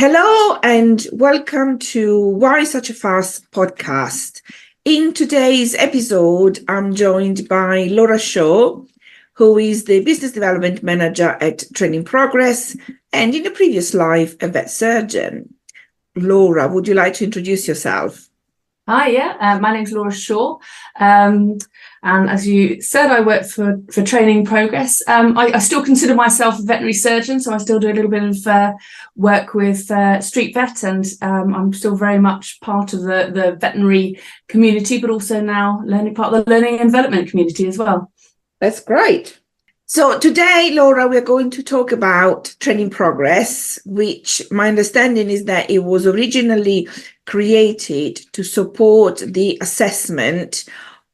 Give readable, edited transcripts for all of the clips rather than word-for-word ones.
Hello and welcome to Why Such a Fast podcast. In today's episode, I'm joined by Laura Shaw, who is the Business Development Manager at Training Progress and in a previous life, a vet surgeon. Laura, would you like to introduce yourself? Hi, my name's Laura Shaw, and as you said, I work for Training Progress. I still consider myself a veterinary surgeon, so I still do a little bit of work with Street Vet, and I'm still very much part of the veterinary community, but also now part of the learning and development community as well. That's great. So today, Laura, we're going to talk about Training Progress, which my understanding is that it was originally created to support the assessment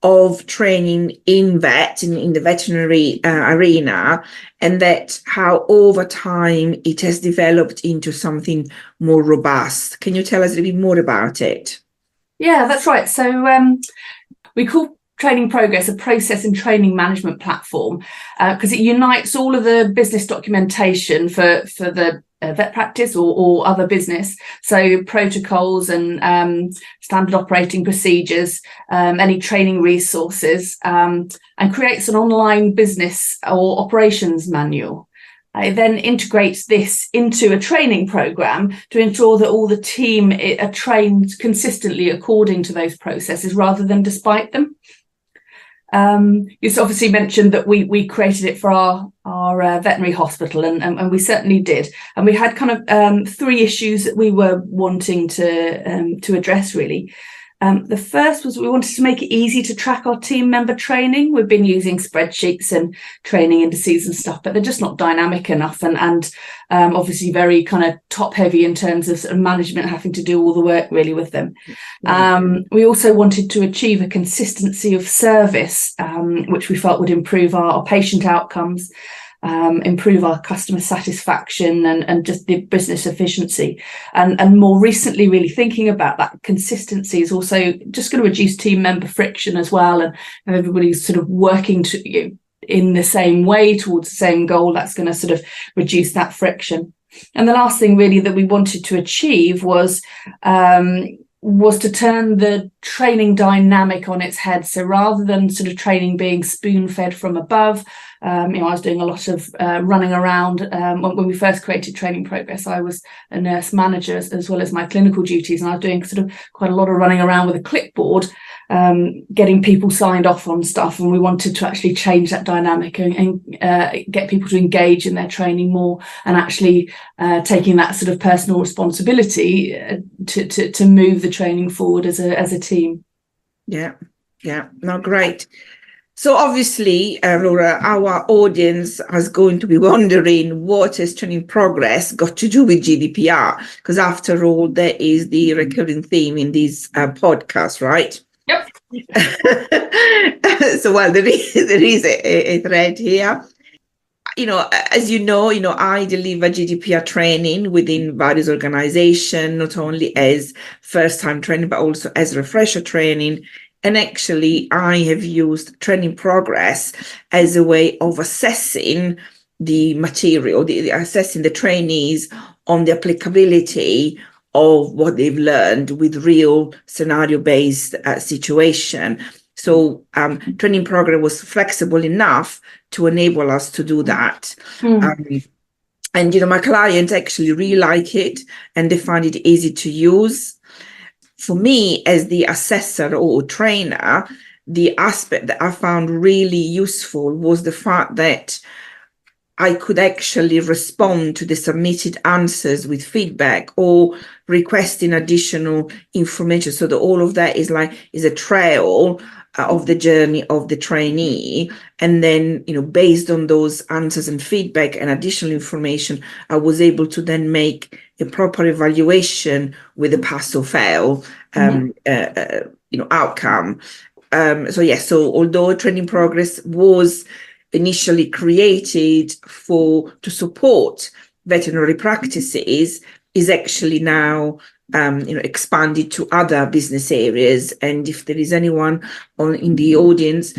of training in the veterinary arena, and that how over time it has developed into something more robust. Can you tell us a little bit more about it? Yeah, that's right. So we call Training Progress a process and training management platform because it unites all of the business documentation for the vet practice or other business, so protocols and standard operating procedures, any training resources, and creates an online business or operations manual. It then integrates this into a training program to ensure that all the team are trained consistently according to those processes rather than despite them. You obviously mentioned that we created it for our veterinary hospital, and we certainly did. And we had kind of three issues that we were wanting to address, really. The first was we wanted to make it easy to track our team member training. We've been using spreadsheets and training indices and stuff, but they're just not dynamic enough and obviously very kind of top heavy in terms of, sort of management having to do all the work really with them. We also wanted to achieve a consistency of service, which we felt would improve our patient outcomes, improve our customer satisfaction and just the business efficiency. And more recently, really thinking about that consistency is also just going to reduce team member friction as well. And everybody's sort of working in the same way towards the same goal. That's going to sort of reduce that friction. And the last thing really that we wanted to achieve was to turn the training dynamic on its head. So rather than sort of training being spoon-fed from above, I was doing a lot of running around. When we first created Training Progress, I was a nurse manager as well as my clinical duties, and I was doing sort of quite a lot of running around with a clipboard, getting people signed off on stuff. And we wanted to actually change that dynamic and get people to engage in their training more, and actually taking that sort of personal responsibility to move the training forward as a team. Yeah, no, great. So obviously, Laura, our audience is going to be wondering what has Training Progress got to do with GDPR? Because after all, that is the recurring theme in this podcast, right? Yep. So, well, there is a thread here. As you know, I deliver GDPR training within various organizations, not only as first-time training, but also as refresher training. And actually, I have used Training Progress as a way of assessing the material, assessing the trainees on the applicability of what they've learned with real scenario-based situation. So Training Progress was flexible enough to enable us to do that. And my clients actually really like it, and they find it easy to use. For me, as the assessor or trainer, the aspect that I found really useful was the fact that I could actually respond to the submitted answers with feedback or requesting additional information, so that all of that is a trail of the journey of the trainee. And then, based on those answers and feedback and additional information, I was able to then make a proper evaluation with a pass or fail outcome. So although Training Progress was initially created to support veterinary practices, is actually now expanded to other business areas. And if there is anyone in the audience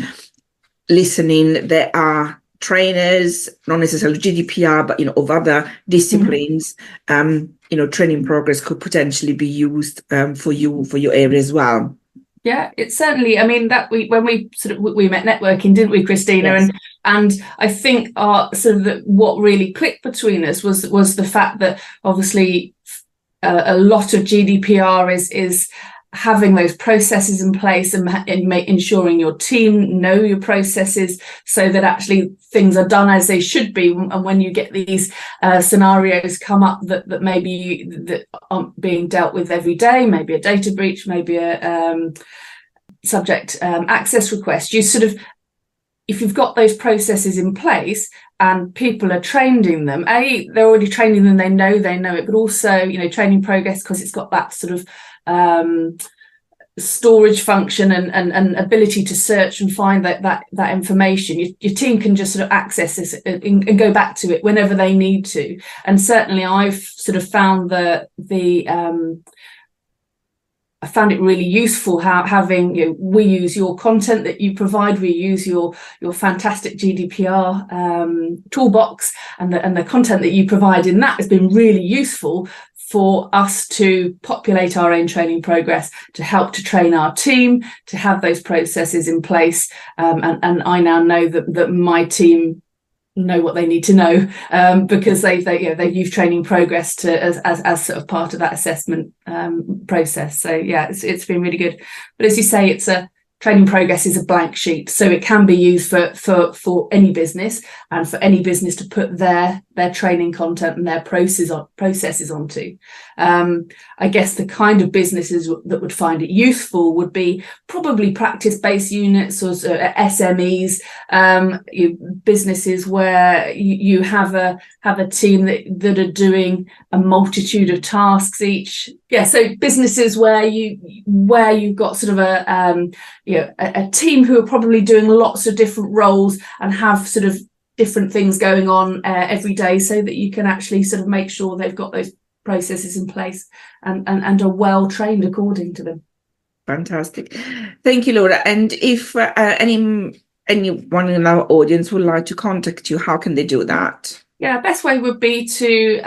listening that are trainers, not necessarily GDPR, but of other disciplines, training progress could potentially be used for your area as well. Yeah, it's certainly. I mean, that when we met networking, didn't we, Christina? Yes. And I think what really clicked between us was the fact that obviously a lot of GDPR is having those processes in place and ensuring your team know your processes so that actually things are done as they should be. And when you get these scenarios come up that maybe that aren't being dealt with every day, maybe a data breach, maybe a subject access request, you if you've got those processes in place and people are trained in them, they're already trained in them, they know it, but also, training progress, because it's got that sort of storage function and ability to search and find that information. Your team can just sort of access this and go back to it whenever they need to. And certainly I've sort of found I found it really useful having, we use your content that you provide, we use your fantastic GDPR toolbox, and the content that you provide in that has been really useful for us to populate our own training progress, to help to train our team, to have those processes in place. And I now know that my team know what they need to know, because they've used training progress as sort of part of that assessment process. So yeah, it's been really good. But as you say, training progress is a blank sheet, so it can be used for any business, and for any business to put their training content and their processes onto. I guess the kind of businesses that would find it useful would be probably practice-based units or SMEs, businesses where you have a team that are doing a multitude of tasks each. Yeah, so businesses where you've got sort of a team who are probably doing lots of different roles and have sort of different things going on every day, so that you can actually sort of make sure they've got those processes in place and are well trained according to them. Fantastic. Thank you, Laura. And if anyone in our audience would like to contact you, how can they do that? Yeah, best way would be to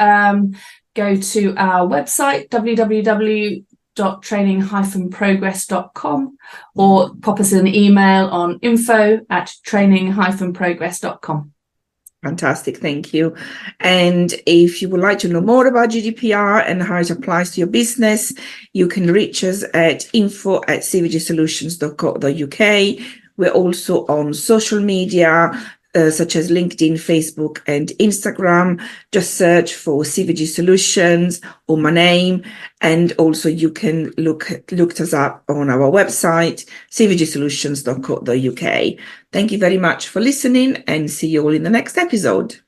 go to our website, www.training-progress.com, or pop us an email on info@training-progress.com. Fantastic, thank you. And if you would like to know more about GDPR and how it applies to your business, you can reach us at info@cvgsolutions.co.uk. We're also on social media, such as LinkedIn, Facebook, and Instagram. Just search for CVG Solutions or my name, and also you can look us up on our website, cvgsolutions.co.uk. Thank you very much for listening, and see you all in the next episode.